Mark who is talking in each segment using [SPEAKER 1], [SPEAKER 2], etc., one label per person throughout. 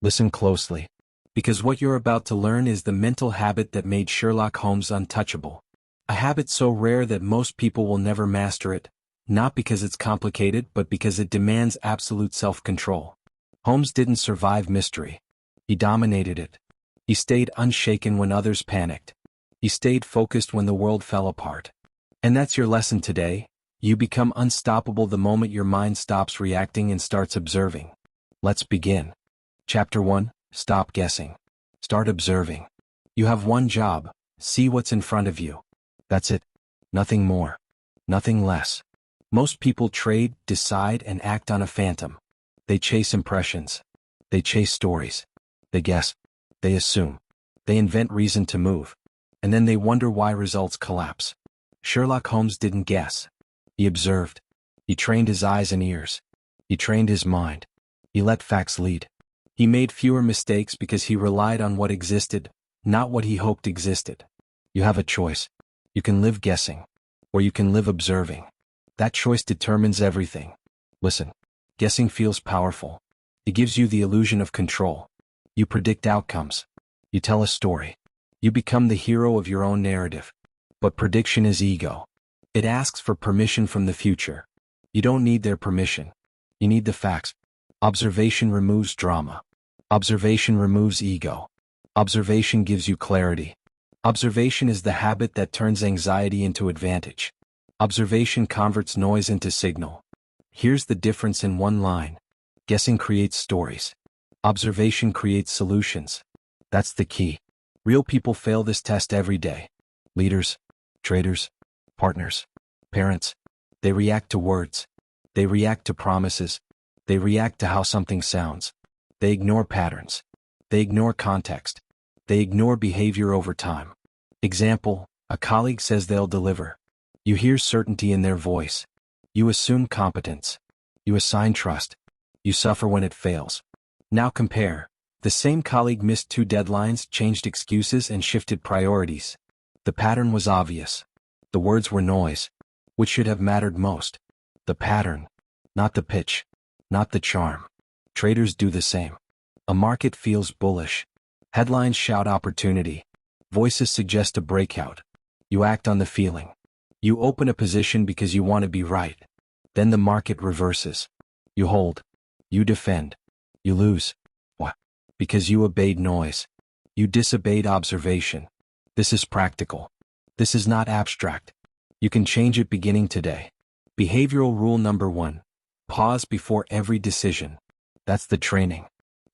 [SPEAKER 1] Listen closely. Because what you're about to learn is the mental habit that made Sherlock Holmes untouchable. A habit so rare that most people will never master it, not because it's complicated but because it demands absolute self-control. Holmes didn't survive mystery. He dominated it. He stayed unshaken when others panicked. He stayed focused when the world fell apart. And that's your lesson today. You become unstoppable the moment your mind stops reacting and starts observing. Let's begin. Chapter 1. Stop guessing. Start observing. You have one job. See what's in front of you. That's it. Nothing more. Nothing less. Most people trade, decide, and act on a phantom. They chase impressions. They chase stories. They guess. They assume. They invent reason to move. And then they wonder why results collapse. Sherlock Holmes didn't guess. He observed. He trained his eyes and ears. He trained his mind. He let facts lead. He made fewer mistakes because he relied on what existed, not what he hoped existed. You have a choice. You can live guessing, or you can live observing. That choice determines everything. Listen, guessing feels powerful. It gives you the illusion of control. You predict outcomes. You tell a story. You become the hero of your own narrative. But prediction is ego. It asks for permission from the future. You don't need their permission. You need the facts. Observation removes drama. Observation removes ego. Observation gives you clarity. Observation is the habit that turns anxiety into advantage. Observation converts noise into signal. Here's the difference in one line. Guessing creates stories. Observation creates solutions. That's the key. Real people fail this test every day. Leaders, traders, partners, parents. They react to words. They react to promises. They react to how something sounds. They ignore patterns. They ignore context. They ignore behavior over time. Example, a colleague says they'll deliver. You hear certainty in their voice. You assume competence. You assign trust. You suffer when it fails. Now compare. The same colleague missed 2 deadlines, changed excuses, and shifted priorities. The pattern was obvious. The words were noise. Which should have mattered most? The pattern, not the pitch, not the charm. Traders do the same. A market feels bullish. Headlines shout opportunity. Voices suggest a breakout. You act on the feeling. You open a position because you want to be right. Then the market reverses. You hold. You defend. You lose. What? Because you obeyed noise. You disobeyed observation. This is practical. This is not abstract. You can change it beginning today. Behavioral rule number 1. Pause before every decision. That's the training.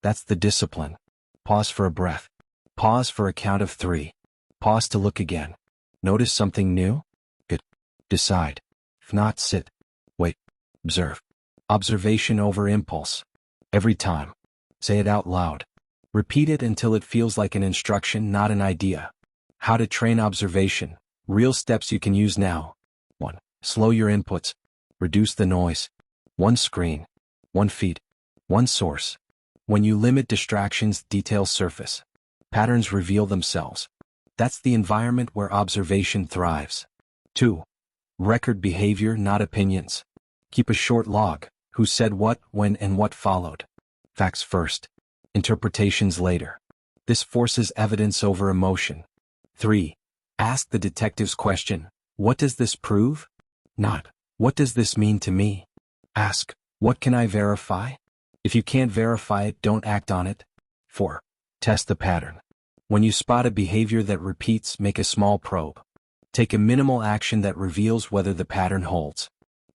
[SPEAKER 1] That's the discipline. Pause for a breath. Pause for a count of 3. Pause to look again. Notice something new? Good. Decide. If not, sit. Wait. Observe. Observation over impulse. Every time. Say it out loud. Repeat it until it feels like an instruction, not an idea. How to train observation. Real steps you can use now. 1. Slow your inputs. Reduce the noise. 1 screen. 1 feed. 1 source. When you limit distractions, details surface. Patterns reveal themselves. That's the environment where observation thrives. 2. Record behavior, not opinions. Keep a short log. Who said what, when, and what followed. Facts first. Interpretations later. This forces evidence over emotion. 3. Ask the detective's question. What does this prove? Not, what does this mean to me? Ask, what can I verify? If you can't verify it, don't act on it. 4. Test the pattern. When you spot a behavior that repeats, make a small probe. Take a minimal action that reveals whether the pattern holds.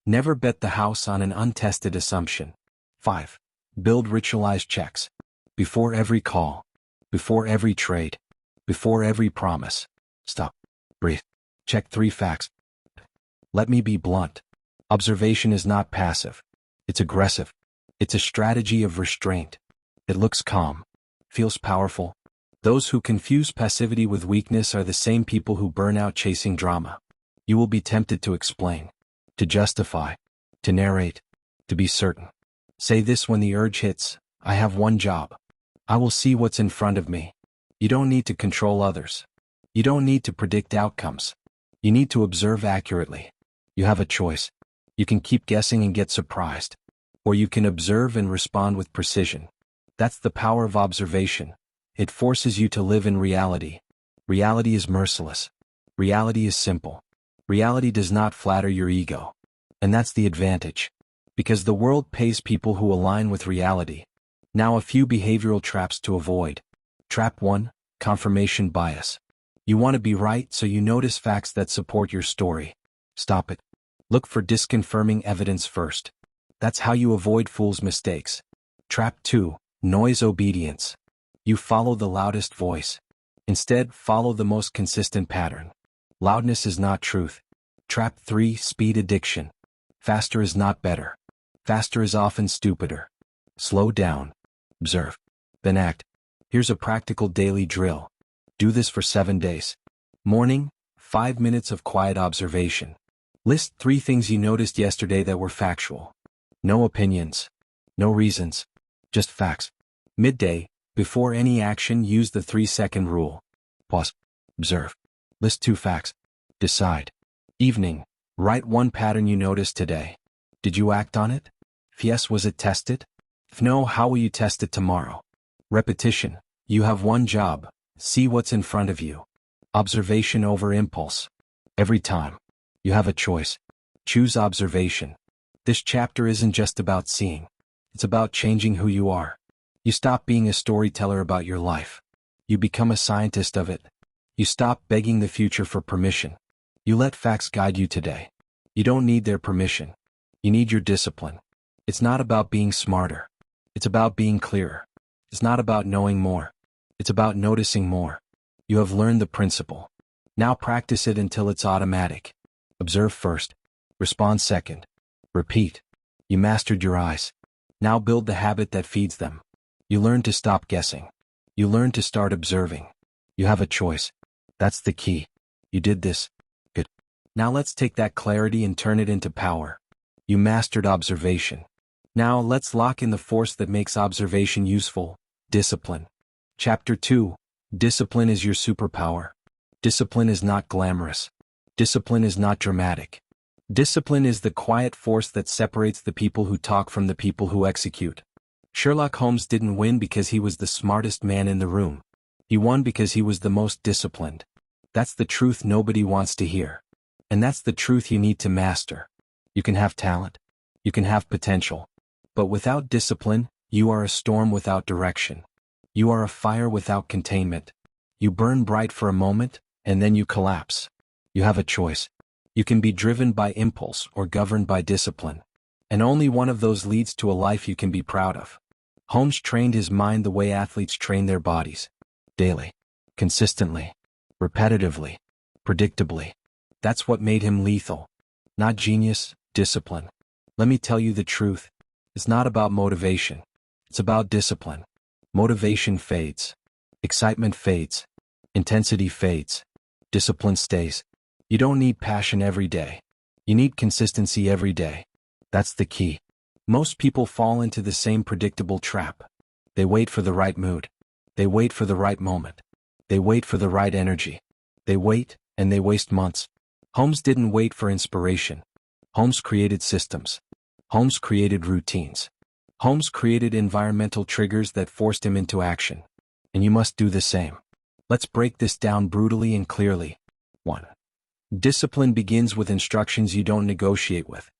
[SPEAKER 1] Never bet the house on an untested assumption. 5. Build ritualized checks. Before every call. Before every trade. Before every promise. Stop. Breathe. Check 3 facts. Let me be blunt. Observation is not passive. It's aggressive. It's a strategy of restraint. It looks calm. Feels powerful. Those who confuse passivity with weakness are the same people who burn out chasing drama. You will be tempted to explain. To justify. To narrate. To be certain. Say this when the urge hits. I have one job. I will see what's in front of me. You don't need to control others. You don't need to predict outcomes. You need to observe accurately. You have a choice. You can keep guessing and get surprised. Or you can observe and respond with precision. That's the power of observation. It forces you to live in reality. Reality is merciless. Reality is simple. Reality does not flatter your ego. And that's the advantage. Because the world pays people who align with reality. Now a few behavioral traps to avoid. Trap 1, confirmation bias. You want to be right, so you notice facts that support your story. Stop it. Look for disconfirming evidence first. That's how you avoid fool's mistakes. Trap 2, noise obedience. You follow the loudest voice. Instead, follow the most consistent pattern. Loudness is not truth. Trap 3, speed addiction. Faster is not better. Faster is often stupider. Slow down. Observe. Then act. Here's a practical daily drill. Do this for 7 days. Morning, 5 minutes of quiet observation. List 3 things you noticed yesterday that were factual. No opinions. No reasons. Just facts. Midday, before any action, use the 3-second rule. Pause. Observe. List 2 facts. Decide. Evening, write 1 pattern you noticed today. Did you act on it? If yes, was it tested? If no, how will you test it tomorrow? Repetition. You have 1 job. See what's in front of you. Observation over impulse. Every time. You have a choice. Choose observation. This chapter isn't just about seeing. It's about changing who you are. You stop being a storyteller about your life. You become a scientist of it. You stop begging the future for permission. You let facts guide you today. You don't need their permission. You need your discipline. It's not about being smarter. It's about being clearer. It's not about knowing more. It's about noticing more. You have learned the principle. Now practice it until it's automatic. Observe first. Respond second. Repeat. You mastered your eyes. Now build the habit that feeds them. You learn to stop guessing. You learn to start observing. You have a choice. That's the key. You did this. Good. Now let's take that clarity and turn it into power. You mastered observation. Now let's lock in the force that makes observation useful. Discipline. Chapter 2. Discipline is your superpower. Discipline is not glamorous. Discipline is not dramatic. Discipline is the quiet force that separates the people who talk from the people who execute. Sherlock Holmes didn't win because he was the smartest man in the room. He won because he was the most disciplined. That's the truth nobody wants to hear. And that's the truth you need to master. You can have talent. You can have potential. But without discipline, you are a storm without direction. You are a fire without containment. You burn bright for a moment, and then you collapse. You have a choice. You can be driven by impulse or governed by discipline. And only one of those leads to a life you can be proud of. Holmes trained his mind the way athletes train their bodies. Daily. Consistently. Repetitively. Predictably. That's what made him lethal. Not genius, discipline. Let me tell you the truth. It's not about motivation. It's about discipline. Motivation fades. Excitement fades. Intensity fades. Discipline stays. You don't need passion every day. You need consistency every day. That's the key. Most people fall into the same predictable trap. They wait for the right mood. They wait for the right moment. They wait for the right energy. They wait, and they waste months. Holmes didn't wait for inspiration. Holmes created systems. Holmes created routines. Holmes created environmental triggers that forced him into action. And you must do the same. Let's break this down brutally and clearly. 1. Discipline begins with instructions you don't negotiate with.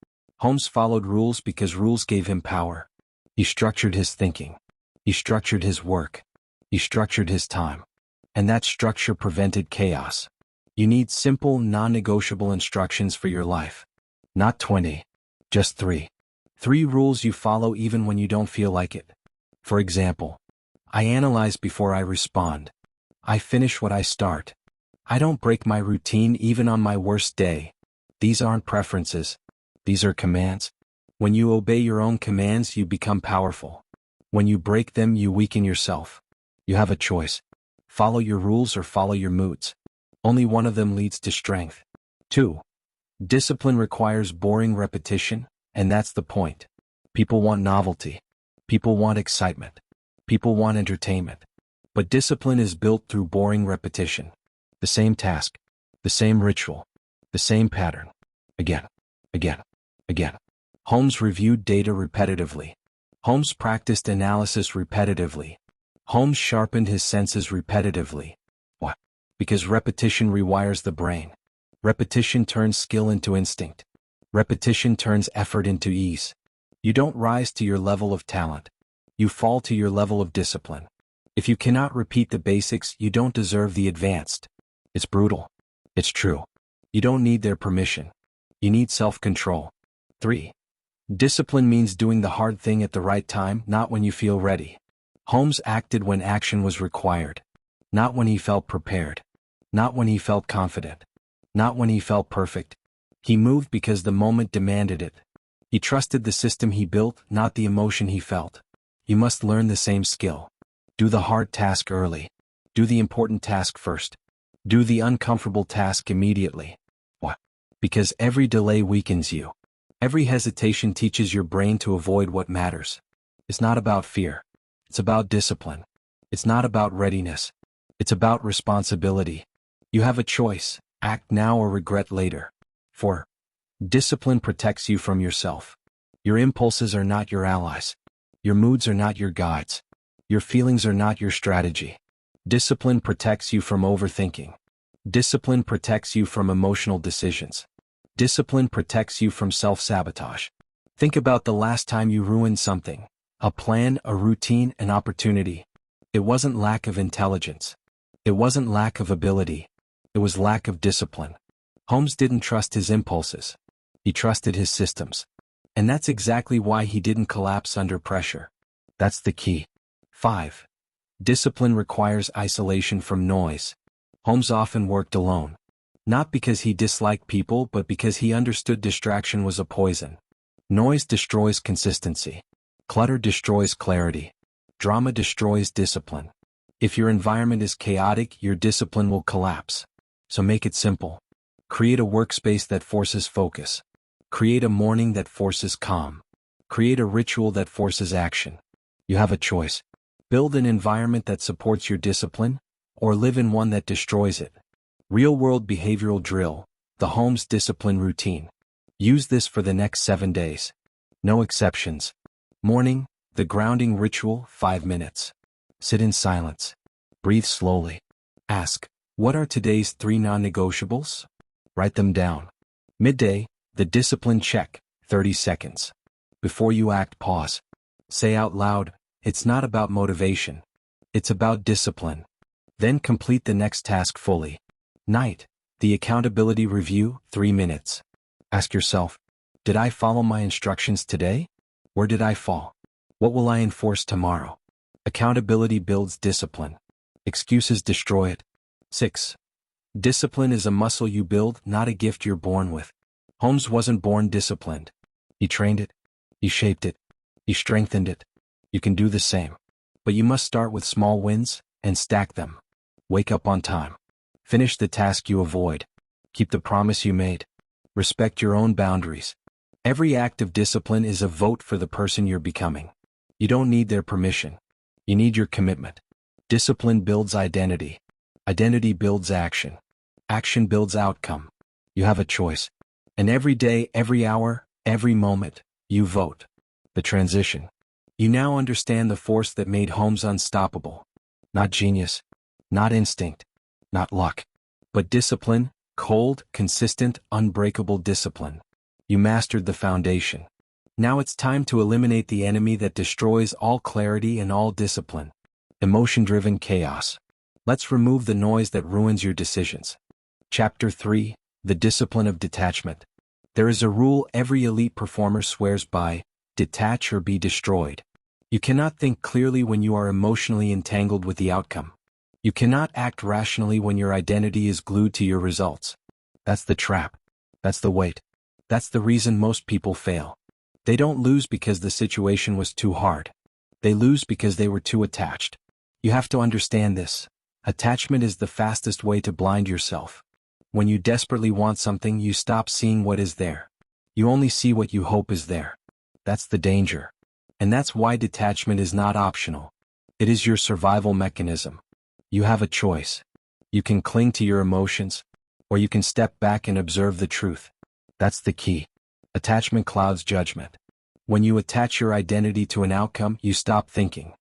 [SPEAKER 1] Holmes followed rules because rules gave him power. He structured his thinking. He structured his work. He structured his time. And that structure prevented chaos. You need simple, non-negotiable instructions for your life. Not 20. Just 3. 3 rules you follow even when you don't feel like it. For example, I analyze before I respond. I finish what I start. I don't break my routine even on my worst day. These aren't preferences. These are commands. When you obey your own commands, you become powerful. When you break them, you weaken yourself. You have a choice. Follow your rules or follow your moods. Only one of them leads to strength. 2. Discipline requires boring repetition, and that's the point. People want novelty. People want excitement. People want entertainment. But discipline is built through boring repetition. The same task. The same ritual. The same pattern. Again. Again. Again. Holmes reviewed data repetitively. Holmes practiced analysis repetitively. Holmes sharpened his senses repetitively. Why? Because repetition rewires the brain. Repetition turns skill into instinct. Repetition turns effort into ease. You don't rise to your level of talent. You fall to your level of discipline. If you cannot repeat the basics, you don't deserve the advanced. It's brutal. It's true. You don't need their permission. You need self-control. 3. Discipline means doing the hard thing at the right time, not when you feel ready. Holmes acted when action was required. Not when he felt prepared. Not when he felt confident. Not when he felt perfect. He moved because the moment demanded it. He trusted the system he built, not the emotion he felt. You must learn the same skill. Do the hard task early. Do the important task first. Do the uncomfortable task immediately. Why? Because every delay weakens you. Every hesitation teaches your brain to avoid what matters. It's not about fear. It's about discipline. It's not about readiness. It's about responsibility. You have a choice: act now or regret later. 4. Discipline protects you from yourself. Your impulses are not your allies. Your moods are not your guides. Your feelings are not your strategy. Discipline protects you from overthinking. Discipline protects you from emotional decisions. Discipline protects you from self-sabotage. Think about the last time you ruined something: a plan, a routine, an opportunity. It wasn't lack of intelligence. It wasn't lack of ability. It was lack of discipline. Holmes didn't trust his impulses. He trusted his systems. And that's exactly why he didn't collapse under pressure. That's the key. 5. Discipline requires isolation from noise. Holmes often worked alone. Not because he disliked people, but because he understood distraction was a poison. Noise destroys consistency. Clutter destroys clarity. Drama destroys discipline. If your environment is chaotic, your discipline will collapse. So make it simple. Create a workspace that forces focus. Create a morning that forces calm. Create a ritual that forces action. You have a choice. Build an environment that supports your discipline, or live in one that destroys it. Real-world behavioral drill, the Holmes discipline routine. Use this for the next 7 days. No exceptions. Morning, the grounding ritual, 5 minutes. Sit in silence. Breathe slowly. Ask, what are today's 3 non-negotiables? Write them down. Midday, the discipline check, 30 seconds. Before you act, pause. Say out loud, it's not about motivation. It's about discipline. Then complete the next task fully. Night, the accountability review, 3 minutes. Ask yourself, did I follow my instructions today? Where did I fall? What will I enforce tomorrow? Accountability builds discipline. Excuses destroy it. 6. Discipline is a muscle you build, not a gift you're born with. Holmes wasn't born disciplined. He trained it. He shaped it. He strengthened it. You can do the same. But you must start with small wins and stack them. Wake up on time. Finish the task you avoid. Keep the promise you made. Respect your own boundaries. Every act of discipline is a vote for the person you're becoming. You don't need their permission. You need your commitment. Discipline builds identity. Identity builds action. Action builds outcome. You have a choice. And every day, every hour, every moment, you vote. The transition. You now understand the force that made Holmes unstoppable. Not genius. Not instinct. Not luck. But discipline, cold, consistent, unbreakable discipline. You mastered the foundation. Now it's time to eliminate the enemy that destroys all clarity and all discipline. Emotion-driven chaos. Let's remove the noise that ruins your decisions. Chapter 3, The Discipline of Detachment. There is a rule every elite performer swears by: detach or be destroyed. You cannot think clearly when you are emotionally entangled with the outcome. You cannot act rationally when your identity is glued to your results. That's the trap. That's the weight. That's the reason most people fail. They don't lose because the situation was too hard. They lose because they were too attached. You have to understand this. Attachment is the fastest way to blind yourself. When you desperately want something, you stop seeing what is there. You only see what you hope is there. That's the danger. And that's why detachment is not optional. It is your survival mechanism. You have a choice. You can cling to your emotions, or you can step back and observe the truth. That's the key. Attachment clouds judgment. When you attach your identity to an outcome, you stop thinking.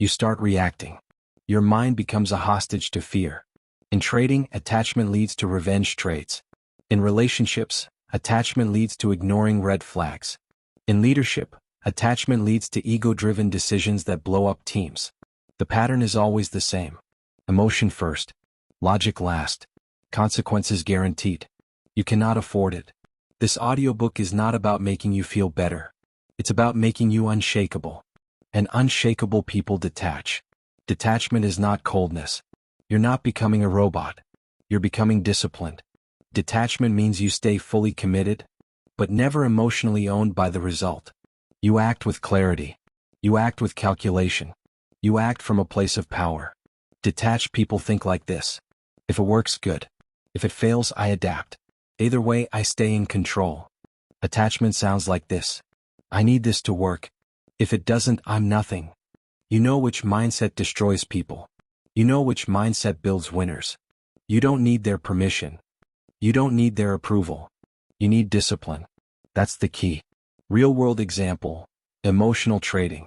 [SPEAKER 1] You start reacting. Your mind becomes a hostage to fear. In trading, attachment leads to revenge trades. In relationships, attachment leads to ignoring red flags. In leadership, attachment leads to ego-driven decisions that blow up teams. The pattern is always the same. Emotion first. Logic last. Consequences guaranteed. You cannot afford it. This audiobook is not about making you feel better. It's about making you unshakable. And unshakable people detach. Detachment is not coldness. You're not becoming a robot. You're becoming disciplined. Detachment means you stay fully committed, but never emotionally owned by the result. You act with clarity. You act with calculation. You act from a place of power. Detached people think like this. If it works, good. If it fails, I adapt. Either way, I stay in control. Attachment sounds like this. I need this to work. If it doesn't, I'm nothing. You know which mindset destroys people. You know which mindset builds winners. You don't need their permission. You don't need their approval. You need discipline. That's the key. Real-world example. Emotional trading.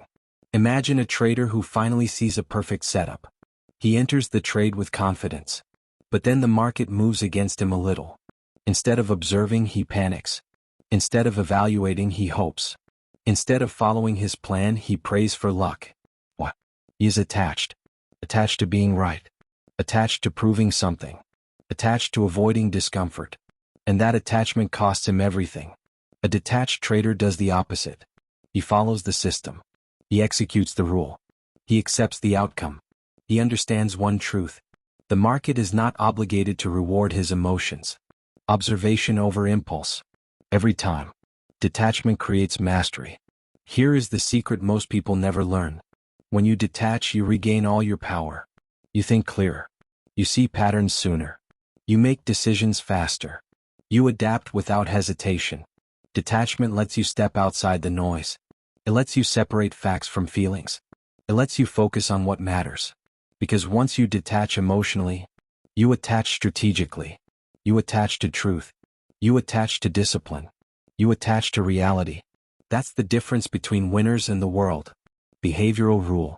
[SPEAKER 1] Imagine a trader who finally sees a perfect setup. He enters the trade with confidence. But then the market moves against him a little. Instead of observing, he panics. Instead of evaluating, he hopes. Instead of following his plan, he prays for luck. What? He is attached. Attached to being right. Attached to proving something. Attached to avoiding discomfort. And that attachment costs him everything. A detached trader does the opposite. He follows the system. He executes the rule. He accepts the outcome. He understands one truth. The market is not obligated to reward his emotions. Observation over impulse. Every time. Detachment creates mastery. Here is the secret most people never learn. When you detach, you regain all your power. You think clearer. You see patterns sooner. You make decisions faster. You adapt without hesitation. Detachment lets you step outside the noise. It lets you separate facts from feelings. It lets you focus on what matters. Because once you detach emotionally, you attach strategically. You attach to truth. You attach to discipline. You attach to reality. That's the difference between winners and the world. Behavioral rule.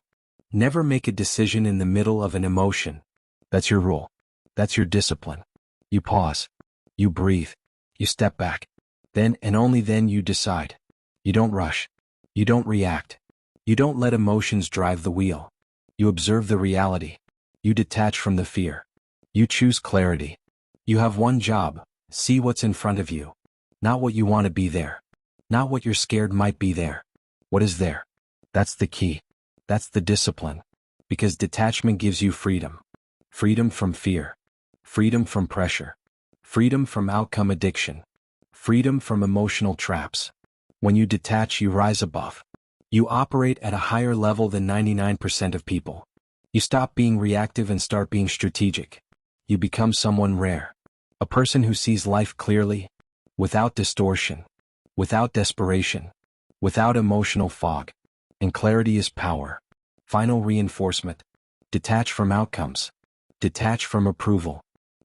[SPEAKER 1] Never make a decision in the middle of an emotion. That's your rule. That's your discipline. You pause. You breathe. You step back. Then and only then you decide. You don't rush. You don't react. You don't let emotions drive the wheel. You observe the reality. You detach from the fear. You choose clarity. You have one job. See what's in front of you. Not what you want to be there. Not what you're scared might be there. What is there? That's the key. That's the discipline. Because detachment gives you freedom. Freedom from fear. Freedom from pressure. Freedom from outcome addiction. Freedom from emotional traps. When you detach, you rise above. You operate at a higher level than 99% of people. You stop being reactive and start being strategic. You become someone rare. A person who sees life clearly, without distortion, without desperation, without emotional fog. And clarity is power. Final reinforcement. Detach from outcomes. Detach from approval.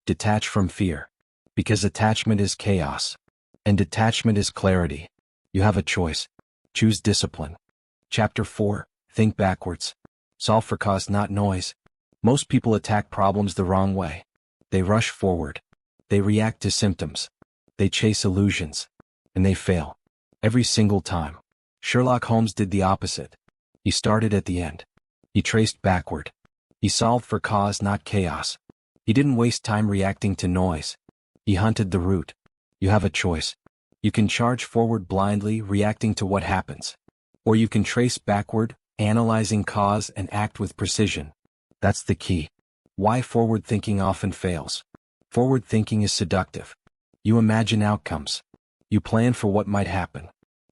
[SPEAKER 1] Detach from fear. Because attachment is chaos. And detachment is clarity. You have a choice. Choose discipline. Chapter 4. Think backwards. Solve for cause, not noise. Most people attack problems the wrong way. They rush forward. They react to symptoms. They chase illusions. And they fail. Every single time. Sherlock Holmes did the opposite. He started at the end. He traced backward. He solved for cause, not chaos. He didn't waste time reacting to noise. He hunted the root. You have a choice. You can charge forward blindly, reacting to what happens. Or you can trace backward, analyzing cause and act with precision. That's the key. Why forward thinking often fails. Forward thinking is seductive. You imagine outcomes. You plan for what might happen.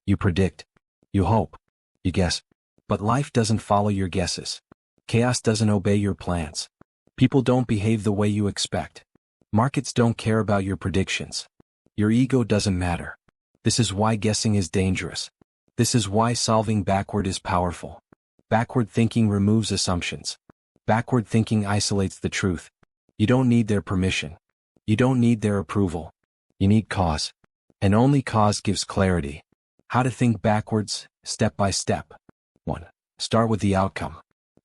[SPEAKER 1] You predict. You hope. You guess. But life doesn't follow your guesses. Chaos doesn't obey your plans. People don't behave the way you expect. Markets don't care about your predictions. Your ego doesn't matter. This is why guessing is dangerous. This is why solving backward is powerful. Backward thinking removes assumptions. Backward thinking isolates the truth. You don't need their permission. You don't need their approval. You need cause. And only cause gives clarity. How to think backwards, step by step. 1. Start with the outcome.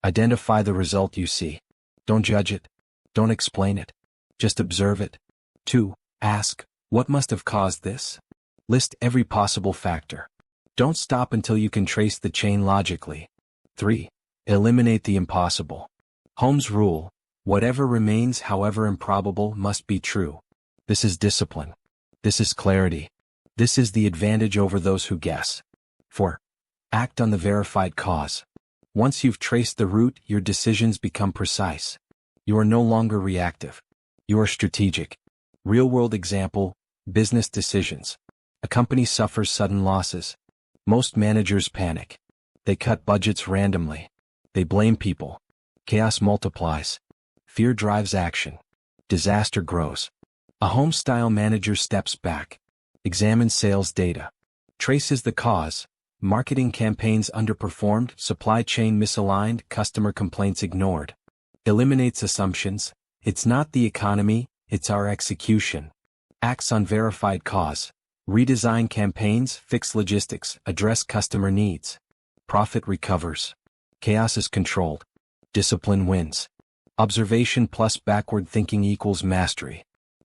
[SPEAKER 1] Identify the result you see. Don't judge it. Don't explain it. Just observe it. 2. Ask, what must have caused this? List every possible factor. Don't stop until you can trace the chain logically. 3. Eliminate the impossible. Holmes' rule, whatever remains however improbable must be true. This is discipline. This is clarity. This is the advantage over those who guess. 4. Act on the verified cause. Once you've traced the root, your decisions become precise. You are no longer reactive. You are strategic. Real-world example, business decisions. A company suffers sudden losses. Most managers panic. They cut budgets randomly. They blame people. Chaos multiplies. Fear drives action. Disaster grows. A Holmes-style manager steps back, examines sales data, traces the cause, marketing campaigns underperformed, supply chain misaligned, customer complaints ignored. Eliminates assumptions, it's not the economy, it's our execution. Acts on verified cause, redesign campaigns, fix logistics, address customer needs. Profit recovers. Chaos is controlled. Discipline wins. Observation plus backward thinking equals mastery.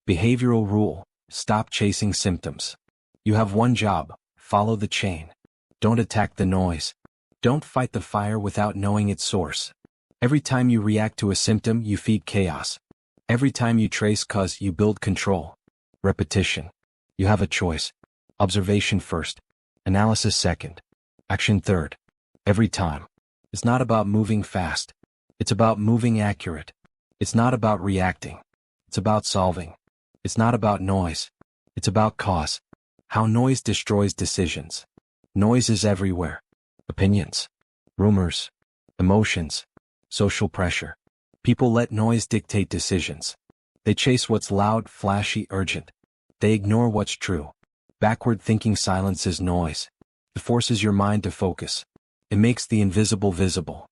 [SPEAKER 1] Behavioral rule, stop chasing symptoms. You have one job, follow the chain. Don't attack the noise. Don't fight the fire without knowing its source. Every time you react to a symptom, you feed chaos. Every time you trace cause, you build control. Repetition. You have a choice. Observation first. Analysis second. Action third. Every time. It's not about moving fast. It's about moving accurate. It's not about reacting. It's about solving. It's not about noise. It's about cause. How noise destroys decisions. Noise is everywhere. Opinions, rumors, emotions, social pressure. People let noise dictate decisions. They chase what's loud, flashy, urgent. They ignore what's true. Backward thinking silences noise. It forces your mind to focus. It makes the invisible visible.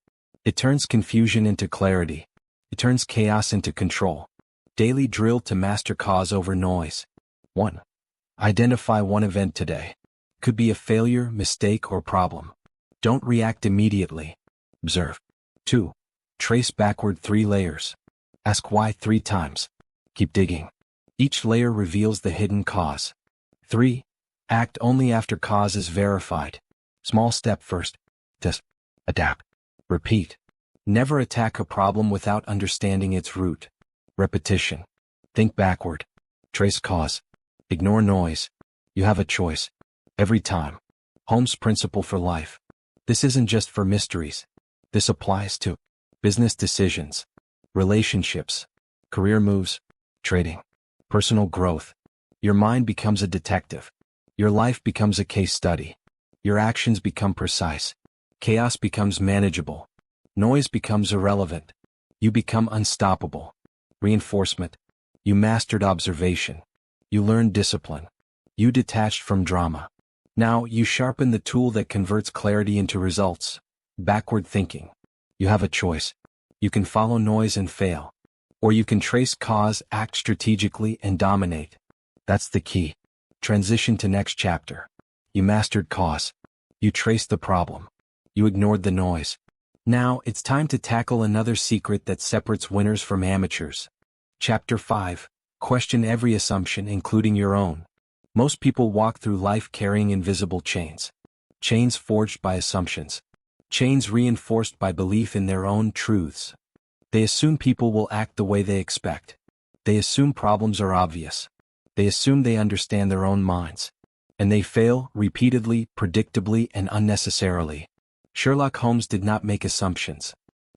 [SPEAKER 1] It turns confusion into clarity. It turns chaos into control. Daily drill to master cause over noise. 1. Identify one event today. Could be a failure, mistake, or problem. Don't react immediately. Observe. 2. Trace backward 3 layers. Ask why 3 times. Keep digging. Each layer reveals the hidden cause. 3. Act only after cause is verified. Small step first. Test. Adapt. Repeat. Never attack a problem without understanding its root. Repetition. Think backward. Trace cause. Ignore noise. You have a choice. Every time. Holmes' principle for life. This isn't just for mysteries. This applies to business decisions, relationships, career moves, trading, personal growth. Your mind becomes a detective. Your life becomes a case study. Your actions become precise. Chaos becomes manageable. Noise becomes irrelevant. You become unstoppable. Reinforcement. You mastered observation. You learned discipline. You detached from drama. Now you sharpen the tool that converts clarity into results. Backward thinking. You have a choice. You can follow noise and fail. Or you can trace cause, act strategically, and dominate. That's the key. Transition to next chapter. You mastered cause. You traced the problem. You ignored the noise. Now it's time to tackle another secret that separates winners from amateurs. Chapter 5. Question every assumption, including your own. Most people walk through life carrying invisible chains. Chains forged by assumptions. Chains reinforced by belief in their own truths. They assume people will act the way they expect. They assume problems are obvious. They assume they understand their own minds. And they fail repeatedly, predictably, and unnecessarily. Sherlock Holmes did not make assumptions.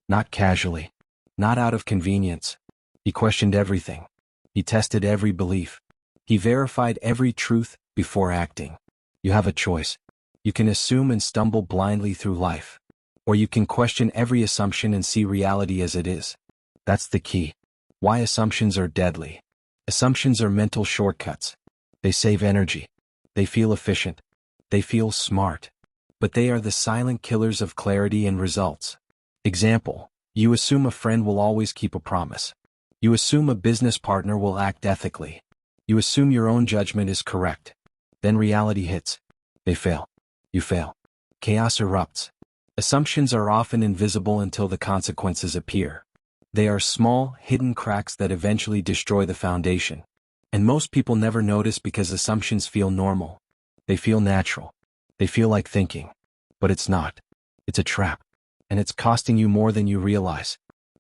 [SPEAKER 1] Not casually. Not out of convenience. He questioned everything. He tested every belief. He verified every truth before acting. You have a choice. You can assume and stumble blindly through life. Or you can question every assumption and see reality as it is. That's the key. Why assumptions are deadly. Assumptions are mental shortcuts. They save energy. They feel efficient. They feel smart. But they are the silent killers of clarity and results. Example: you assume a friend will always keep a promise. You assume a business partner will act ethically. You assume your own judgment is correct. Then reality hits. They fail. You fail. chaos erupts. Assumptions are often invisible until the consequences appear. They are small, hidden cracks that eventually destroy the foundation. And most people never notice because assumptions feel normal. They feel natural. They feel like thinking. But it's not. It's a trap. And it's costing you more than you realize.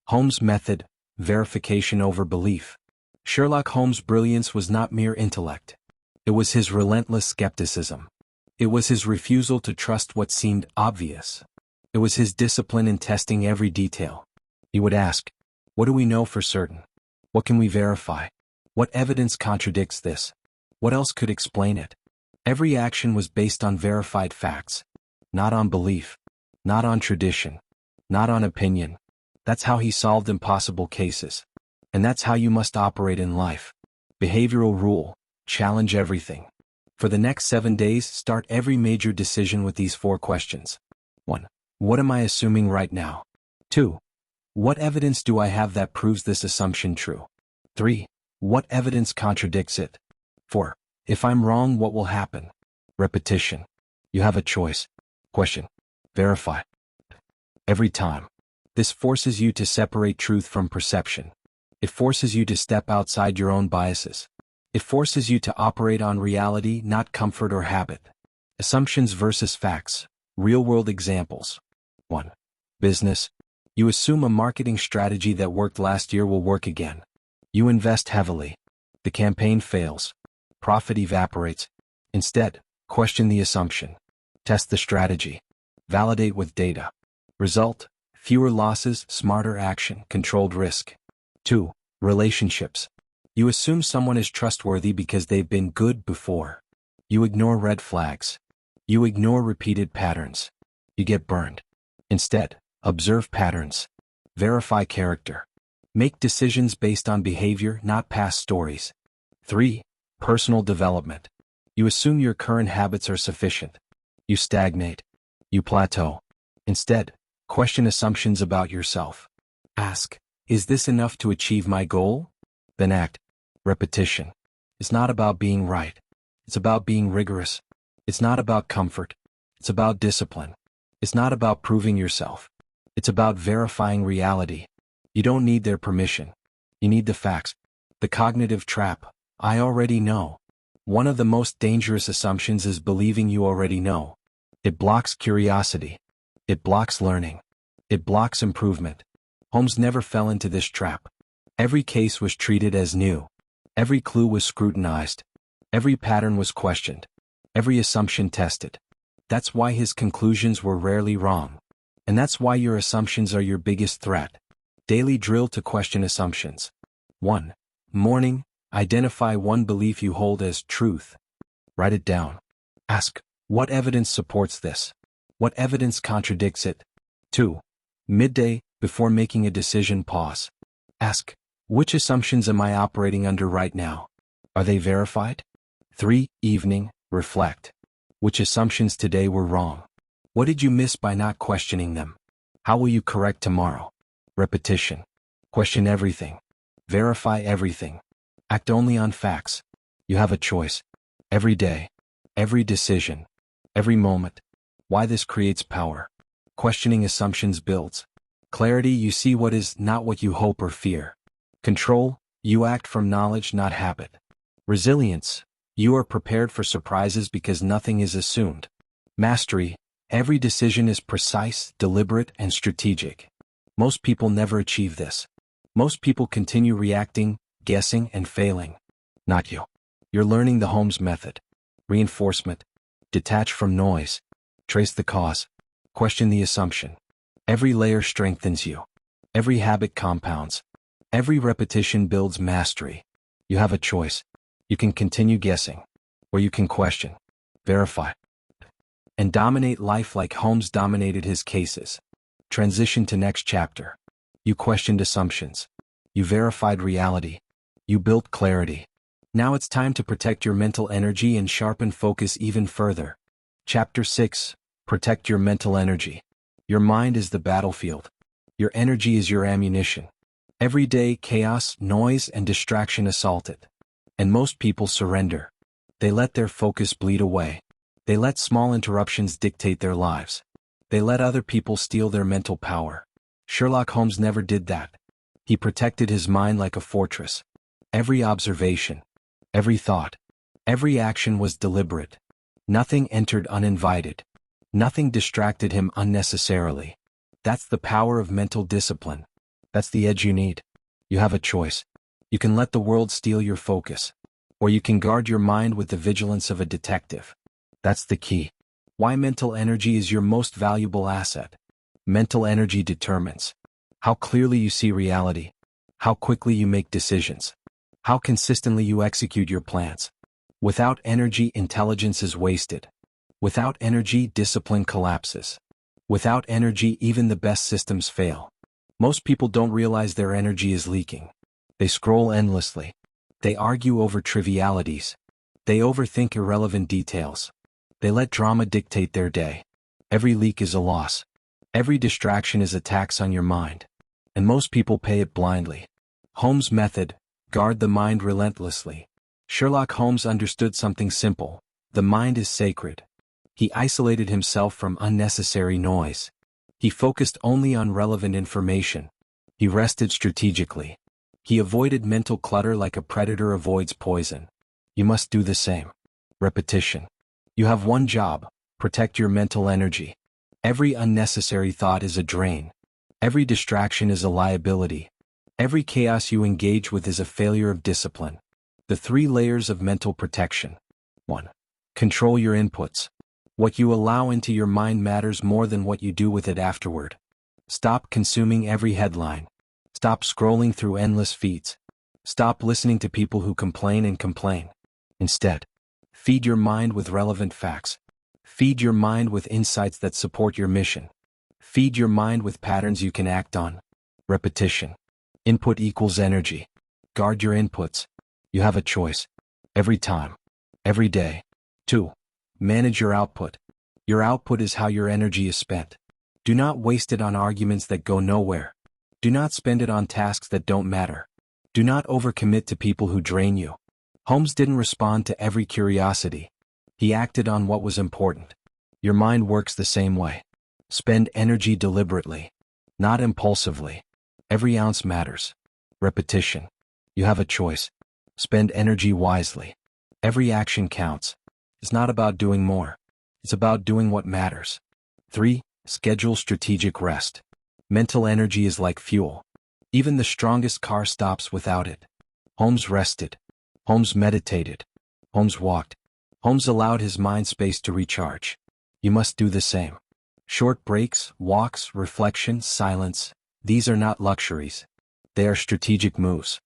[SPEAKER 1] Holmes' method: verification over belief. Sherlock Holmes' brilliance was not mere intellect. It was his relentless skepticism. It was his refusal to trust what seemed obvious. It was his discipline in testing every detail. He would ask, what do we know for certain? What can we verify? What evidence contradicts this? What else could explain it? Every action was based on verified facts. Not on belief. Not on tradition. Not on opinion. That's how he solved impossible cases. And that's how you must operate in life. Behavioral rule: challenge everything. For the next 7 days, start every major decision with these 4 questions. 1. What am I assuming right now? 2. What evidence do I have that proves this assumption true? 3. What evidence contradicts it? 4. If I'm wrong, what will happen? Repetition. You have a choice. Question. Verify. Every time. This forces you to separate truth from perception. It forces you to step outside your own biases. It forces you to operate on reality, not comfort or habit. Assumptions versus facts. Real-world examples. 1. Business. You assume a marketing strategy that worked last year will work again. You invest heavily. The campaign fails. Profit evaporates. Instead, question the assumption. Test the strategy. Validate with data. Result: fewer losses, smarter action, controlled risk. 2. Relationships. You assume someone is trustworthy because they've been good before. You ignore red flags. You ignore repeated patterns. You get burned. Instead, observe patterns. Verify character. Make decisions based on behavior, not past stories. 3. Personal development. You assume your current habits are sufficient. You stagnate. You plateau. Instead, question assumptions about yourself. Ask, is this enough to achieve my goal? Then act. Repetition. It's not about being right. It's about being rigorous. It's not about comfort. It's about discipline. It's not about proving yourself. It's about verifying reality. You don't need their permission. You need the facts. The cognitive trap. I already know. One of the most dangerous assumptions is believing you already know. It blocks curiosity. It blocks learning. It blocks improvement. Holmes never fell into this trap. Every case was treated as new. Every clue was scrutinized. Every pattern was questioned. Every assumption tested. That's why his conclusions were rarely wrong. And that's why your assumptions are your biggest threat. Daily drill to question assumptions. 1. Morning. Identify one belief you hold as truth. Write it down. Ask, what evidence supports this? What evidence contradicts it? 2. Midday. Before making a decision, pause. Ask, which assumptions am I operating under right now? Are they verified? 3. Evening. Reflect. Which assumptions today were wrong? What did you miss by not questioning them? How will you correct tomorrow? Repetition. Question everything. Verify everything. Act only on facts. You have a choice. Every day. Every decision. Every moment. Why this creates power. Questioning assumptions builds clarity. You see what is, not what you hope or fear. Control. You act from knowledge, not habit. Resilience. You are prepared for surprises because nothing is assumed. Mastery. Every decision is precise, deliberate, and strategic. Most people never achieve this. Most people continue reacting, guessing, and failing. Not you. You're learning the Holmes method. Reinforcement. Detach from noise. Trace the cause. Question the assumption. Every layer strengthens you. Every habit compounds. Every repetition builds mastery. You have a choice. You can continue guessing, or you can question, verify, and dominate life like Holmes dominated his cases. Transition to next chapter. You questioned assumptions. You verified reality. You built clarity. Now it's time to protect your mental energy and sharpen focus even further. Chapter 6. Protect your mental energy. Your mind is the battlefield. Your energy is your ammunition. Every day, chaos, noise, and distraction assault it. And most people surrender. They let their focus bleed away. They let small interruptions dictate their lives. They let other people steal their mental power. Sherlock Holmes never did that. He protected his mind like a fortress. Every observation, every thought, every action was deliberate. Nothing entered uninvited. Nothing distracted him unnecessarily. That's the power of mental discipline. That's the edge you need. You have a choice. You can let the world steal your focus, or you can guard your mind with the vigilance of a detective. That's the key. Why mental energy is your most valuable asset. Mental energy determines how clearly you see reality, how quickly you make decisions, how consistently you execute your plans. Without energy, intelligence is wasted. Without energy, discipline collapses. Without energy, even the best systems fail. Most people don't realize their energy is leaking. They scroll endlessly. They argue over trivialities. They overthink irrelevant details. They let drama dictate their day. Every leak is a loss. Every distraction is a tax on your mind. And most people pay it blindly. Holmes' method: guard the mind relentlessly. Sherlock Holmes understood something simple. The mind is sacred. He isolated himself from unnecessary noise. He focused only on relevant information. He rested strategically. He avoided mental clutter like a predator avoids poison. You must do the same. Repetition. You have one job: protect your mental energy. Every unnecessary thought is a drain. Every distraction is a liability. Every chaos you engage with is a failure of discipline. The 3 layers of mental protection. 1. Control your inputs. What you allow into your mind matters more than what you do with it afterward. Stop consuming every headline. Stop scrolling through endless feeds. Stop listening to people who complain and complain. Instead, feed your mind with relevant facts. Feed your mind with insights that support your mission. Feed your mind with patterns you can act on. Repetition. Input equals energy. Guard your inputs. You have a choice. Every time. Every day. 2. Manage your output. Your output is how your energy is spent. Do not waste it on arguments that go nowhere. Do not spend it on tasks that don't matter. Do not overcommit to people who drain you. Holmes didn't respond to every curiosity. He acted on what was important. Your mind works the same way. Spend energy deliberately, not impulsively. Every ounce matters. Repetition. You have a choice. Spend energy wisely. Every action counts. It's not about doing more. It's about doing what matters. 3. Schedule strategic rest. Mental energy is like fuel. Even the strongest car stops without it. Holmes rested. Holmes meditated. Holmes walked. Holmes allowed his mind space to recharge. You must do the same. Short breaks, walks, reflection, silence. These are not luxuries. They are strategic moves.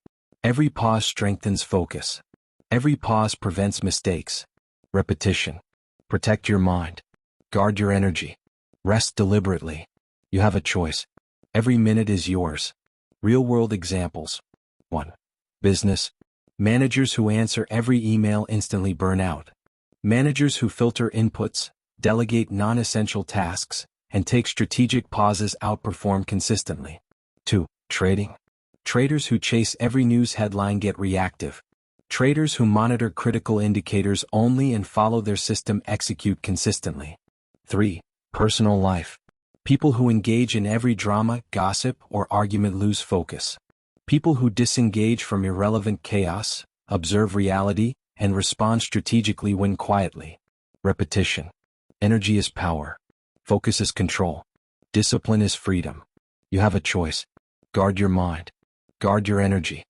[SPEAKER 1] Every pause strengthens focus. Every pause prevents mistakes. Repetition. Protect your mind. Guard your energy. Rest deliberately. You have a choice. Every minute is yours. Real-world examples. 1. Business. Managers who answer every email instantly burn out. Managers who filter inputs, delegate non-essential tasks, and take strategic pauses outperform consistently. 2. Trading. Traders who chase every news headline get reactive. Traders who monitor critical indicators only and follow their system execute consistently. 3. Personal life. People who engage in every drama, gossip, or argument lose focus. People who disengage from irrelevant chaos, observe reality, and respond strategically win quietly. Repetition. Energy is power. Focus is control. Discipline is freedom. You have a choice. Guard your mind. Guard your energy.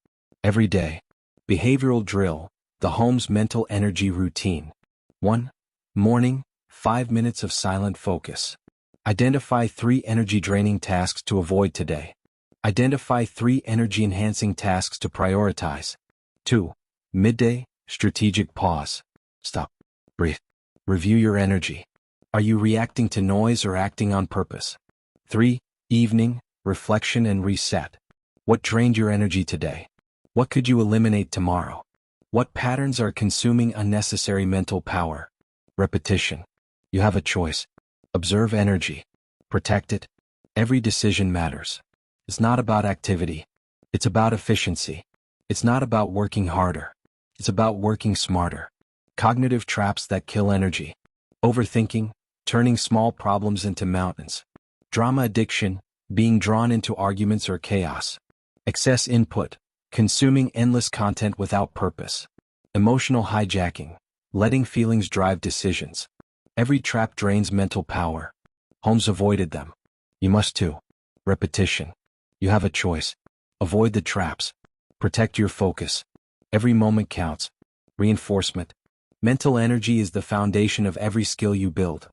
[SPEAKER 1] Every day. Behavioral drill. The Holmes mental energy routine. 1. Morning, 5 minutes of silent focus. Identify 3 energy-draining tasks to avoid today. Identify 3 energy-enhancing tasks to prioritize. 2. Midday, strategic pause. Stop. Breathe. Review your energy. Are you reacting to noise or acting on purpose? 3. Evening, reflection and reset. What drained your energy today? What could you eliminate tomorrow? What patterns are consuming unnecessary mental power? Repetition. You have a choice. Observe energy. Protect it. Every decision matters. It's not about activity. It's about efficiency. It's not about working harder. It's about working smarter. Cognitive traps that kill energy. Overthinking, turning small problems into mountains. Drama addiction, being drawn into arguments or chaos. Excess input, consuming endless content without purpose. Emotional hijacking, letting feelings drive decisions. Every trap drains mental power. Holmes avoided them. You must too. Repetition. You have a choice. Avoid the traps. Protect your focus. Every moment counts. Reinforcement. Mental energy is the foundation of every skill you build.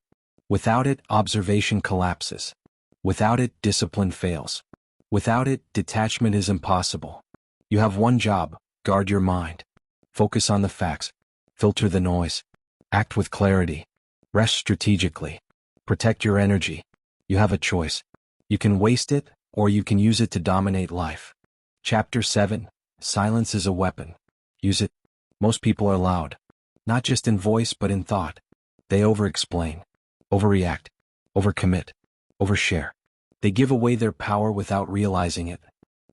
[SPEAKER 1] Without it, observation collapses. Without it, discipline fails. Without it, detachment is impossible. You have one job: guard your mind. Focus on the facts. Filter the noise. Act with clarity. Rest strategically. Protect your energy. You have a choice. You can waste it, or you can use it to dominate life. Chapter 7. Silence is a weapon. Use it. Most people are loud. Not just in voice but in thought. They over-explain, overreact, overcommit, overshare. They give away their power without realizing it.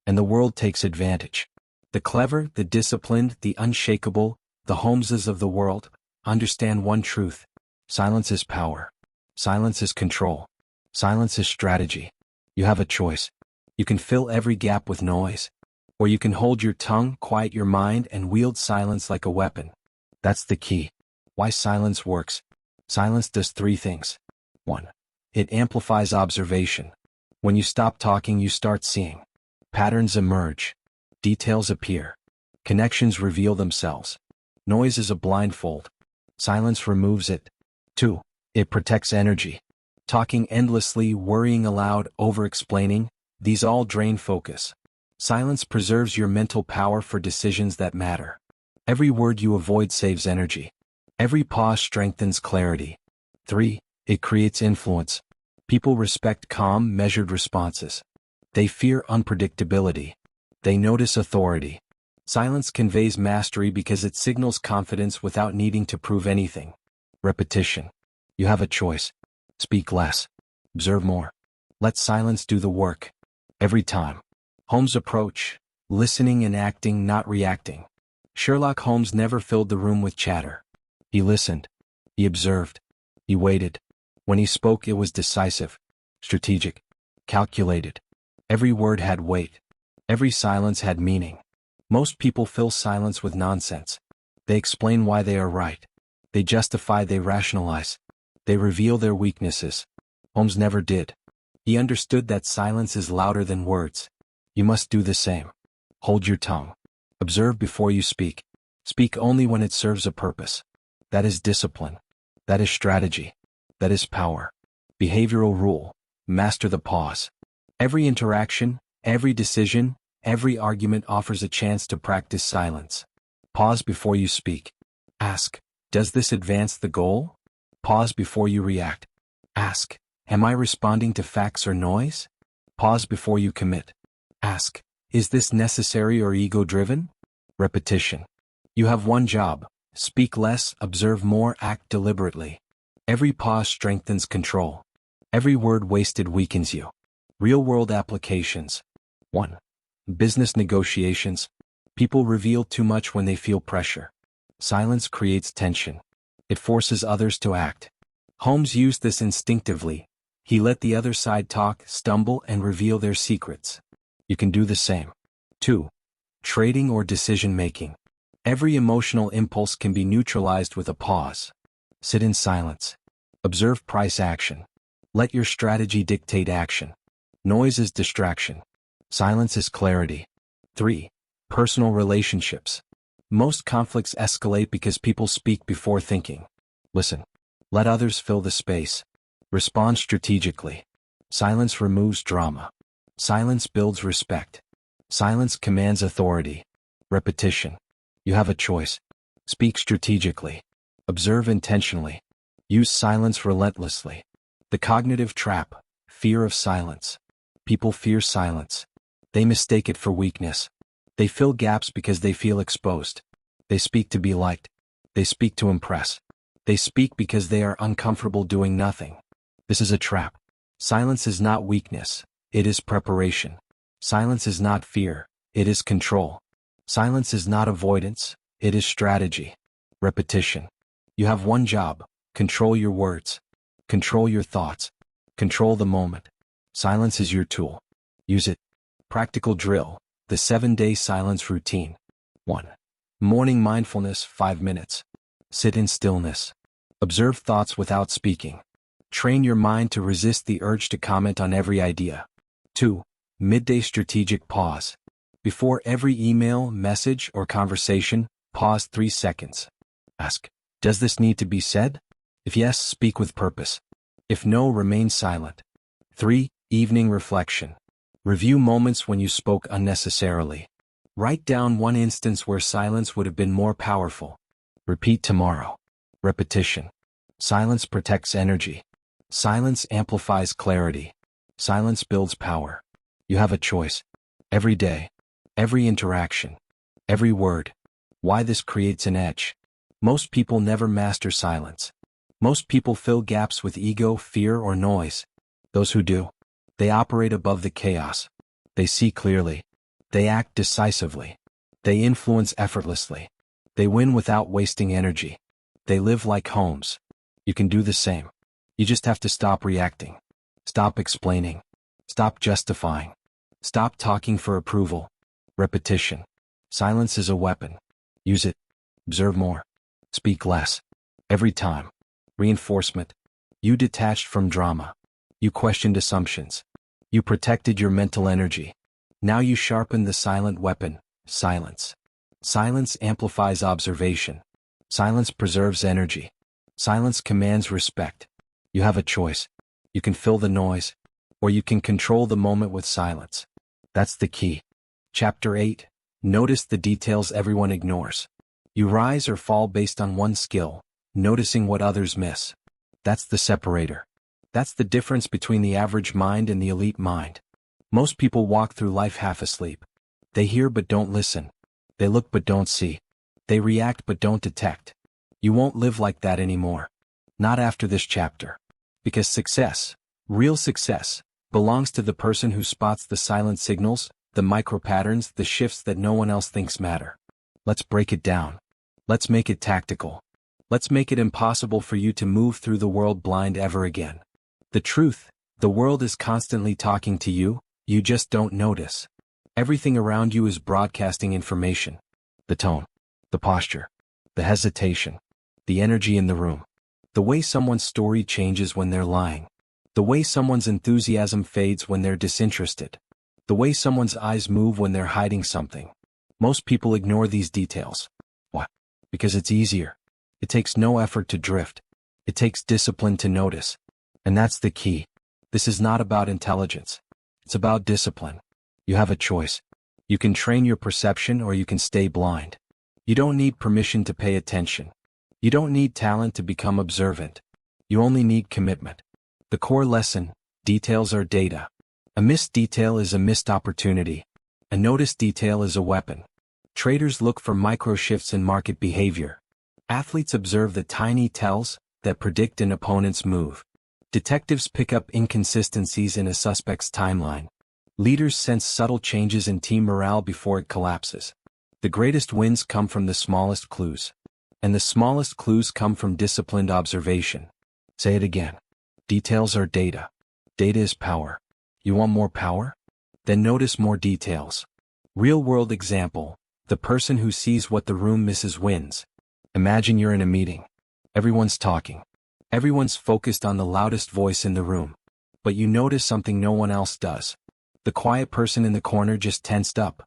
[SPEAKER 1] And the world takes advantage. The clever, the disciplined, the unshakable, the Holmeses of the world, understand one truth. Silence is power. Silence is control. Silence is strategy. You have a choice. You can fill every gap with noise. Or you can hold your tongue, quiet your mind, and wield silence like a weapon. That's the key. Why silence works. Silence does three things. 1. It amplifies observation. When you stop talking, you start seeing. Patterns emerge. Details appear. Connections reveal themselves. Noise is a blindfold. Silence removes it. 2. It protects energy. Talking endlessly, worrying aloud, over-explaining, these all drain focus. Silence preserves your mental power for decisions that matter. Every word you avoid saves energy. Every pause strengthens clarity. 3. It creates influence. People respect calm, measured responses. They fear unpredictability. They notice authority. Silence conveys mastery because it signals confidence without needing to prove anything. Repetition. You have a choice. Speak less. Observe more. Let silence do the work. Every time. Holmes' approach: listening and acting, not reacting. Sherlock Holmes never filled the room with chatter. He listened. He observed. He waited. When he spoke, it was decisive, strategic, calculated. Every word had weight. Every silence had meaning. Most people fill silence with nonsense. They explain why they are right. They justify, they rationalize. They reveal their weaknesses. Holmes never did. He understood that silence is louder than words. You must do the same. Hold your tongue. Observe before you speak. Speak only when it serves a purpose. That is discipline. That is strategy. That is power. Behavioral rule: master the pause. Every interaction, every decision, every argument offers a chance to practice silence. Pause before you speak. Ask, does this advance the goal? Pause before you react. Ask, am I responding to facts or noise? Pause before you commit. Ask, is this necessary or ego-driven? Repetition. You have one job: speak less, observe more, act deliberately. Every pause strengthens control. Every word wasted weakens you. Real-world applications. 1. Business negotiations. People reveal too much when they feel pressure. Silence creates tension. It forces others to act. Holmes used this instinctively. He let the other side talk, stumble, and reveal their secrets. You can do the same. 2. Trading or decision-making. Every emotional impulse can be neutralized with a pause. Sit in silence. Observe price action. Let your strategy dictate action. Noise is distraction. Silence is clarity. 3. Personal relationships. Most conflicts escalate because people speak before thinking. Listen. Let others fill the space. Respond strategically. Silence removes drama. Silence builds respect. Silence commands authority. Repetition. You have a choice. Speak strategically. Observe intentionally. Use silence relentlessly. The cognitive trap: fear of silence. People fear silence. They mistake it for weakness. They fill gaps because they feel exposed. They speak to be liked. They speak to impress. They speak because they are uncomfortable doing nothing. This is a trap. Silence is not weakness. It is preparation. Silence is not fear. It is control. Silence is not avoidance. It is strategy. Repetition. You have one job: Control your words. Control your thoughts. Control the moment. Silence is your tool. Use it. Practical drill. The 7-day silence routine. 1. Morning mindfulness, 5 minutes. Sit in stillness. Observe thoughts without speaking. Train your mind to resist the urge to comment on every idea. 2. Midday strategic pause. Before every email, message, or conversation, pause 3 seconds. Ask, does this need to be said? If yes, speak with purpose. If no, remain silent. 3. Evening reflection. Review moments when you spoke unnecessarily. Write down one instance where silence would have been more powerful. Repeat tomorrow. Repetition. Silence protects energy. Silence amplifies clarity. Silence builds power. You have a choice. Every day. Every interaction. Every word. Why this creates an edge. Most people never master silence. Most people fill gaps with ego, fear, or noise. Those who do, they operate above the chaos. They see clearly. They act decisively. They influence effortlessly. They win without wasting energy. They live like Holmes. You can do the same. You just have to stop reacting. Stop explaining. Stop justifying. Stop talking for approval. Repetition. Silence is a weapon. Use it. Observe more. Speak less. Every time. Reinforcement. You detached from drama. You questioned assumptions. You protected your mental energy. Now you sharpen the silent weapon, silence. Silence amplifies observation. Silence preserves energy. Silence commands respect. You have a choice. You can fill the noise, or you can control the moment with silence. That's the key. Chapter 8. Notice the details everyone ignores. You rise or fall based on one skill, noticing what others miss. That's the separator. That's the difference between the average mind and the elite mind. Most people walk through life half asleep. They hear but don't listen. They look but don't see. They react but don't detect. You won't live like that anymore. Not after this chapter. Because success, real success, belongs to the person who spots the silent signals, the micro-patterns, the shifts that no one else thinks matter. Let's break it down. Let's make it tactical. Let's make it impossible for you to move through the world blind ever again. The truth, the world is constantly talking to you, you just don't notice. Everything around you is broadcasting information. The tone, the posture, the hesitation, the energy in the room. The way someone's story changes when they're lying. The way someone's enthusiasm fades when they're disinterested. The way someone's eyes move when they're hiding something. Most people ignore these details. Why? Because it's easier. It takes no effort to drift. It takes discipline to notice. And that's the key. This is not about intelligence. It's about discipline. You have a choice. You can train your perception or you can stay blind. You don't need permission to pay attention. You don't need talent to become observant. You only need commitment. The core lesson, details are data. A missed detail is a missed opportunity. A noticed detail is a weapon. Traders look for micro shifts in market behavior. Athletes observe the tiny tells that predict an opponent's move. Detectives pick up inconsistencies in a suspect's timeline. Leaders sense subtle changes in team morale before it collapses. The greatest wins come from the smallest clues. And the smallest clues come from disciplined observation. Say it again. Details are data. Data is power. You want more power? Then notice more details. Real-world example. The person who sees what the room misses wins. Imagine you're in a meeting. Everyone's talking. Everyone's focused on the loudest voice in the room. But you notice something no one else does. The quiet person in the corner just tensed up.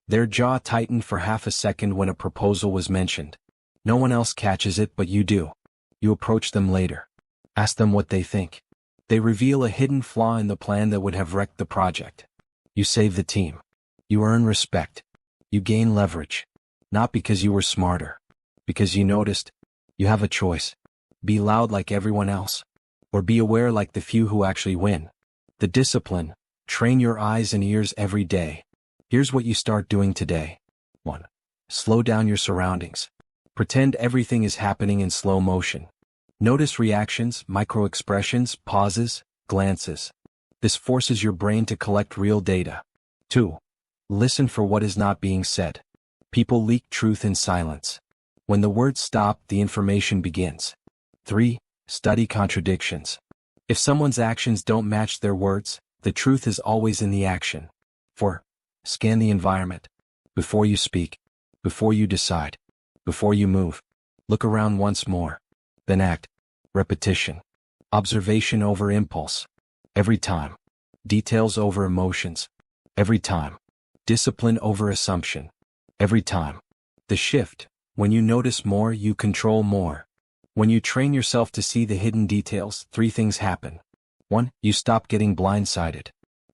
[SPEAKER 1] Their jaw tightened for half a second when a proposal was mentioned. No one else catches it but you do. You approach them later. Ask them what they think. They reveal a hidden flaw in the plan that would have wrecked the project. You save the team. You earn respect. You gain leverage. Not because you were smarter. Because you noticed. You have a choice. Be loud like everyone else. Or be aware like the few who actually win. The discipline. Train your eyes and ears every day. Here's what you start doing today. 1. Slow down your surroundings. Pretend everything is happening in slow motion. Notice reactions, micro-expressions, pauses, glances. This forces your brain to collect real data. 2. Listen for what is not being said. People leak truth in silence. When the words stop, the information begins. 3. Study contradictions. If someone's actions don't match their words, the truth is always in the action. 4. Scan the environment. Before you speak. Before you decide. Before you move. Look around once more. Then act. Repetition. Observation over impulse. Every time. Details over emotions. Every time. Discipline over assumption. Every time. The shift. When you notice more, you control more. When you train yourself to see the hidden details, 3 things happen. 1. You stop getting blindsided.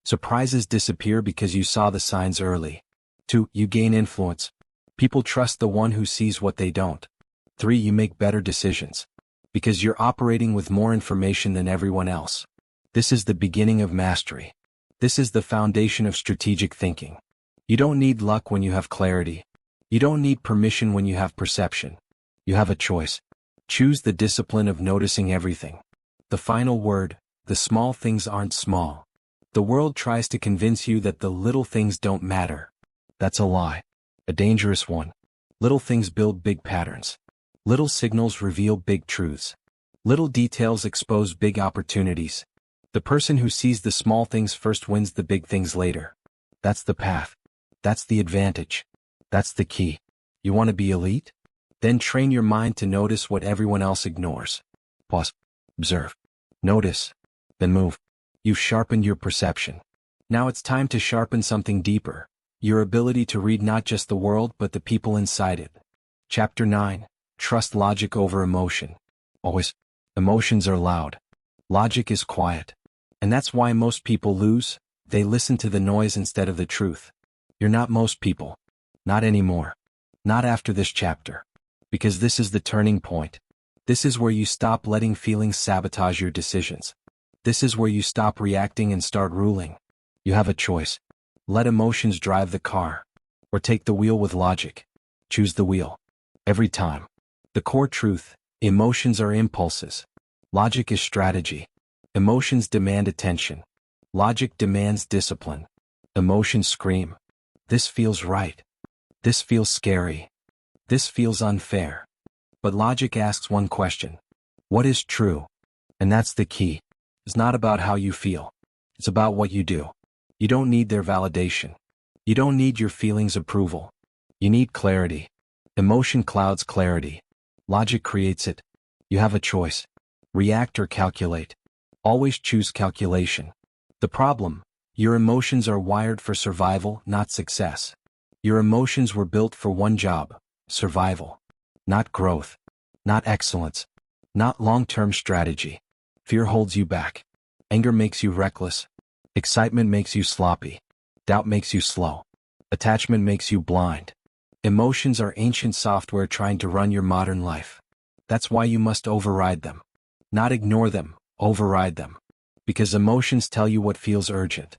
[SPEAKER 1] Surprises disappear because you saw the signs early. 2. You gain influence. People trust the one who sees what they don't. 3. You make better decisions. Because you're operating with more information than everyone else. This is the beginning of mastery. This is the foundation of strategic thinking. You don't need luck when you have clarity. You don't need permission when you have perception. You have a choice. Choose the discipline of noticing everything. The final word, the small things aren't small. The world tries to convince you that the little things don't matter. That's a lie. A dangerous one. Little things build big patterns. Little signals reveal big truths. Little details expose big opportunities. The person who sees the small things first wins the big things later. That's the path. That's the advantage. That's the key. You want to be elite? Then train your mind to notice what everyone else ignores. Pause. Observe. Notice. Then move. You've sharpened your perception. Now it's time to sharpen something deeper. Your ability to read not just the world but the people inside it. Chapter 9. Trust logic over emotion. Always. Emotions are loud. Logic is quiet. And that's why most people lose. They listen to the noise instead of the truth. You're not most people. Not anymore. Not after this chapter. Because this is the turning point. This is where you stop letting feelings sabotage your decisions. This is where you stop reacting and start ruling. You have a choice. Let emotions drive the car. Or take the wheel with logic. Choose the wheel. Every time. The core truth, emotions are impulses. Logic is strategy. Emotions demand attention. Logic demands discipline. Emotions scream. This feels right. This feels scary. This feels unfair. But logic asks one question. What is true? And that's the key. It's not about how you feel. It's about what you do. You don't need their validation. You don't need your feelings' approval. You need clarity. Emotion clouds clarity. Logic creates it. You have a choice. React or calculate. Always choose calculation. The problem, your emotions are wired for survival, not success. Your emotions were built for one job, survival. Not growth. Not excellence. Not long-term strategy. Fear holds you back. Anger makes you reckless. Excitement makes you sloppy. Doubt makes you slow. Attachment makes you blind. Emotions are ancient software trying to run your modern life. That's why you must override them. Not ignore them, override them. Because emotions tell you what feels urgent.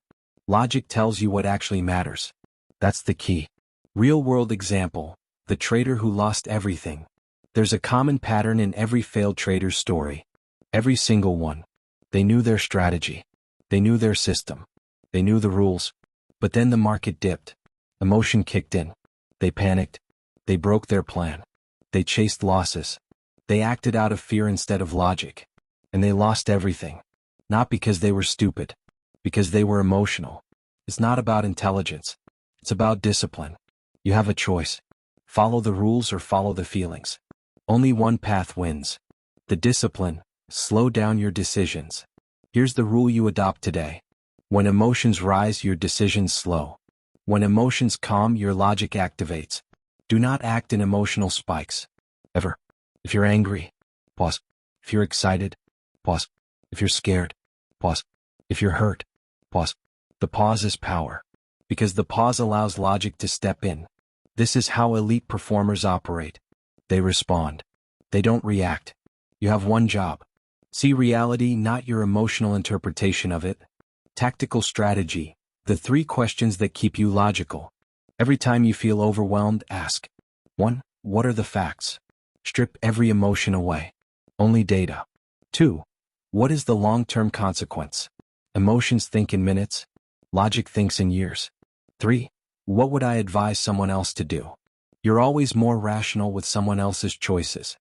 [SPEAKER 1] Logic tells you what actually matters. That's the key. Real-world example, the trader who lost everything. There's a common pattern in every failed trader's story. Every single one. They knew their strategy. They knew their system. They knew the rules. But then the market dipped. Emotion kicked in. They panicked. They broke their plan. They chased losses. They acted out of fear instead of logic. And they lost everything. Not because they were stupid. Because they were emotional. It's not about intelligence. It's about discipline. You have a choice. Follow the rules or follow the feelings. Only one path wins. The discipline, slow down your decisions. Here's the rule you adopt today. When emotions rise, your decisions slow. When emotions calm, your logic activates. Do not act in emotional spikes. Ever. If you're angry, pause. If you're excited, pause. If you're scared, pause. If you're hurt, pause. The pause is power. Because the pause allows logic to step in. This is how elite performers operate. They respond. They don't react. You have one job. See reality, not your emotional interpretation of it. Tactical strategy. The 3 questions that keep you logical. Every time you feel overwhelmed, ask. 1. What are the facts? Strip every emotion away. Only data. 2. What is the long-term consequence? Emotions think in minutes. Logic thinks in years. 3. What would I advise someone else to do? You're always more rational with someone else's choices.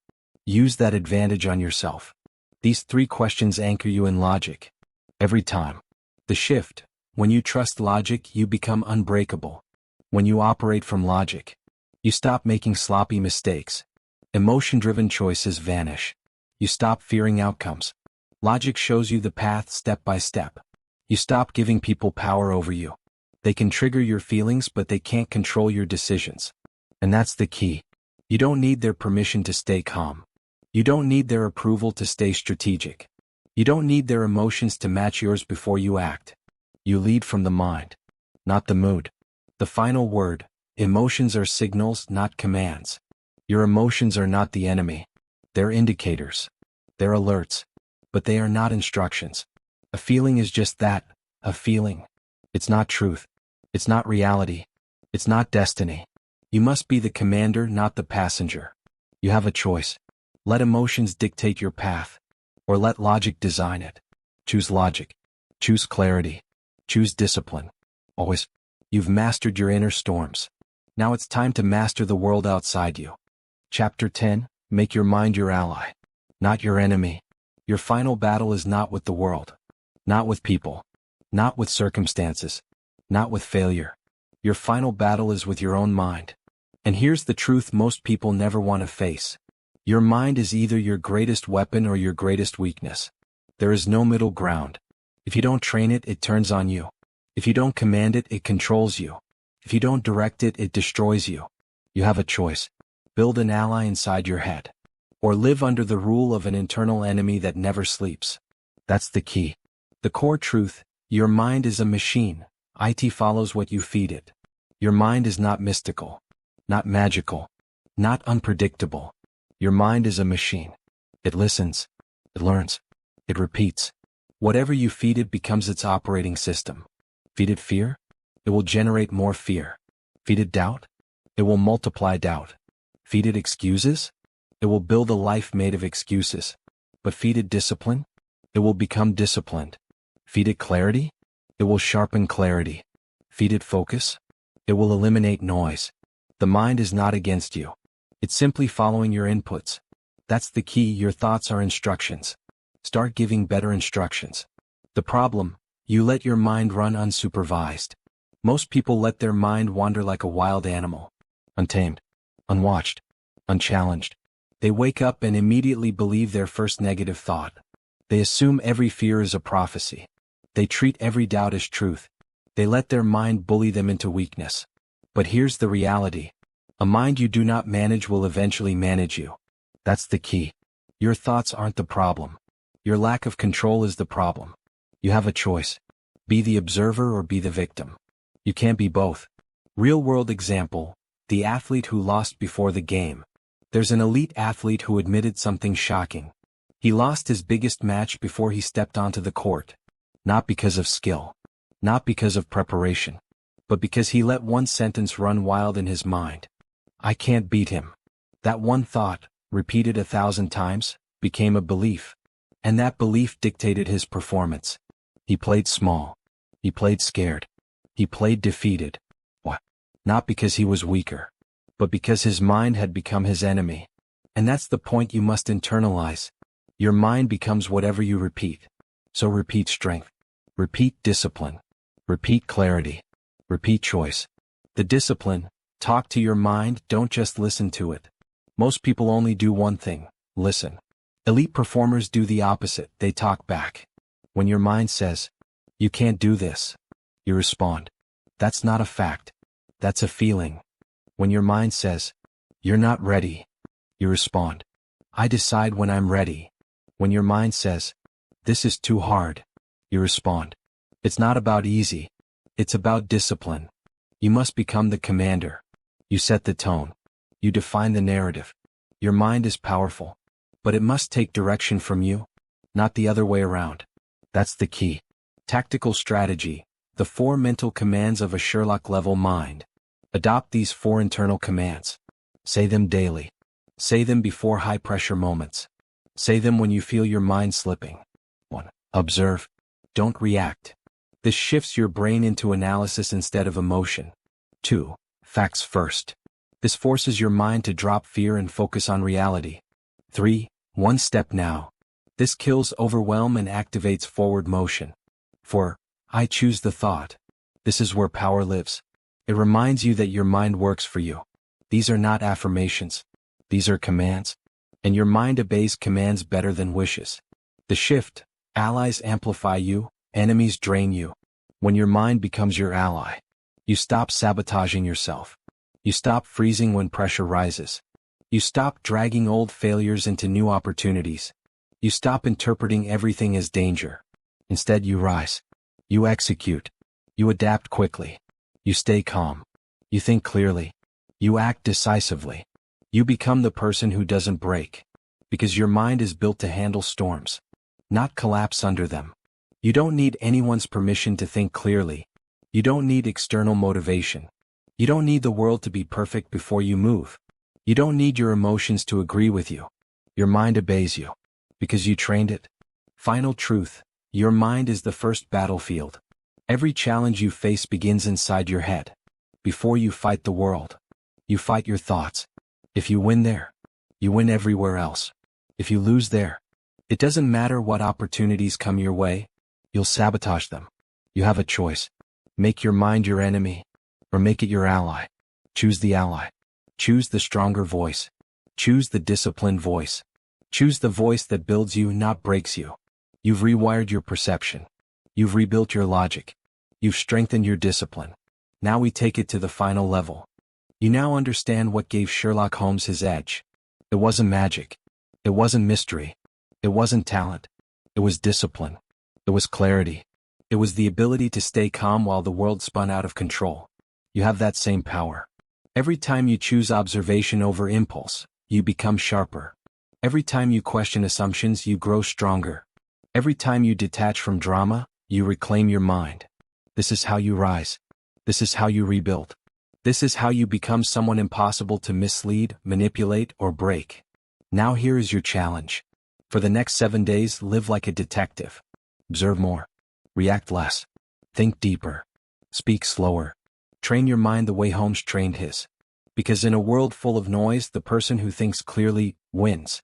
[SPEAKER 1] Use that advantage on yourself. These 3 questions anchor you in logic. Every time. The shift: when you trust logic, you become unbreakable. When you operate from logic, you stop making sloppy mistakes. Emotion-driven choices vanish. You stop fearing outcomes. Logic shows you the path step by step. You stop giving people power over you. They can trigger your feelings, but they can't control your decisions. And that's the key. You don't need their permission to stay calm. You don't need their approval to stay strategic. You don't need their emotions to match yours before you act. You lead from the mind, not the mood. The final word: emotions are signals, not commands. Your emotions are not the enemy. They're indicators. They're alerts. But they are not instructions. A feeling is just that, a feeling. It's not truth. It's not reality. It's not destiny. You must be the commander, not the passenger. You have a choice. Let emotions dictate your path, or let logic design it. Choose logic. Choose clarity. Choose discipline. Always. You've mastered your inner storms. Now it's time to master the world outside you. Chapter 10, Make your mind your ally, not your enemy. Your final battle is not with the world, not with people, not with circumstances, not with failure. Your final battle is with your own mind. And here's the truth most people never want to face. Your mind is either your greatest weapon or your greatest weakness. There is no middle ground. If you don't train it, it turns on you. If you don't command it, it controls you. If you don't direct it, it destroys you. You have a choice. Build an ally inside your head, or live under the rule of an internal enemy that never sleeps. That's the key. The core truth: your mind is a machine. It follows what you feed it. Your mind is not mystical, not magical, not unpredictable. Your mind is a machine. It listens, it learns, it repeats. Whatever you feed it becomes its operating system. Feed it fear, it will generate more fear. Feed it doubt, it will multiply doubt. Feed it excuses, it will build a life made of excuses. But feed it discipline, it will become disciplined. Feed it clarity, it will sharpen clarity. Feed it focus, it will eliminate noise. The mind is not against you. It's simply following your inputs. That's the key. Your thoughts are instructions. Start giving better instructions. The problem: you let your mind run unsupervised. Most people let their mind wander like a wild animal. Untamed, unwatched, unchallenged. They wake up and immediately believe their first negative thought. They assume every fear is a prophecy. They treat every doubt as truth. They let their mind bully them into weakness. But here's the reality. A mind you do not manage will eventually manage you. That's the key. Your thoughts aren't the problem. Your lack of control is the problem. You have a choice. Be the observer or be the victim. You can't be both. Real-world example: the athlete who lost before the game. There's an elite athlete who admitted something shocking. He lost his biggest match before he stepped onto the court. Not because of skill. Not because of preparation. But because he let one sentence run wild in his mind. I can't beat him. That one thought, repeated 1,000 times, became a belief. And that belief dictated his performance. He played small. He played scared. He played defeated. What? Not because he was weaker, but because his mind had become his enemy. And that's the point you must internalize. Your mind becomes whatever you repeat. So repeat strength. Repeat discipline. Repeat clarity. Repeat choice. The discipline: talk to your mind, don't just listen to it. Most people only do one thing: listen. Elite performers do the opposite, they talk back. When your mind says, "You can't do this," you respond, "That's not a fact. That's a feeling." When your mind says, "You're not ready," you respond, "I decide when I'm ready." When your mind says, "This is too hard," you respond, "It's not about easy. It's about discipline." You must become the commander. You set the tone. You define the narrative. Your mind is powerful, but it must take direction from you, not the other way around. That's the key. Tactical strategy: the 4 mental commands of a Sherlock-level mind. Adopt these 4 internal commands. Say them daily. Say them before high-pressure moments. Say them when you feel your mind slipping. 1. Observe. Don't react. This shifts your brain into analysis instead of emotion. 2. Facts first. This forces your mind to drop fear and focus on reality. 3. One step now. This kills overwhelm and activates forward motion. 4. I choose the thought. This is where power lives. It reminds you that your mind works for you. These are not affirmations. These are commands. And your mind obeys commands better than wishes. The shift: allies amplify you, enemies drain you. When your mind becomes your ally, you stop sabotaging yourself. You stop freezing when pressure rises. You stop dragging old failures into new opportunities. You stop interpreting everything as danger. Instead, you rise. You execute. You adapt quickly. You stay calm. You think clearly. You act decisively. You become the person who doesn't break. Because your mind is built to handle storms, not collapse under them. You don't need anyone's permission to think clearly. You don't need external motivation. You don't need the world to be perfect before you move. You don't need your emotions to agree with you. Your mind obeys you. Because you trained it. Final truth: your mind is the first battlefield. Every challenge you face begins inside your head. Before you fight the world, you fight your thoughts. If you win there, you win everywhere else. If you lose there, it doesn't matter what opportunities come your way, you'll sabotage them. You have a choice. Make your mind your enemy, or make it your ally. Choose the ally. Choose the stronger voice. Choose the disciplined voice. Choose the voice that builds you, not breaks you. You've rewired your perception. You've rebuilt your logic. You've strengthened your discipline. Now we take it to the final level. You now understand what gave Sherlock Holmes his edge. It wasn't magic. It wasn't mystery. It wasn't talent. It was discipline. It was clarity. It was the ability to stay calm while the world spun out of control. You have that same power. Every time you choose observation over impulse, you become sharper. Every time you question assumptions, you grow stronger. Every time you detach from drama, you reclaim your mind. This is how you rise. This is how you rebuild. This is how you become someone impossible to mislead, manipulate, or break. Now here is your challenge. For the next 7 days, live like a detective. Observe more. React less. Think deeper. Speak slower. Train your mind the way Holmes trained his. Because in a world full of noise, the person who thinks clearly wins.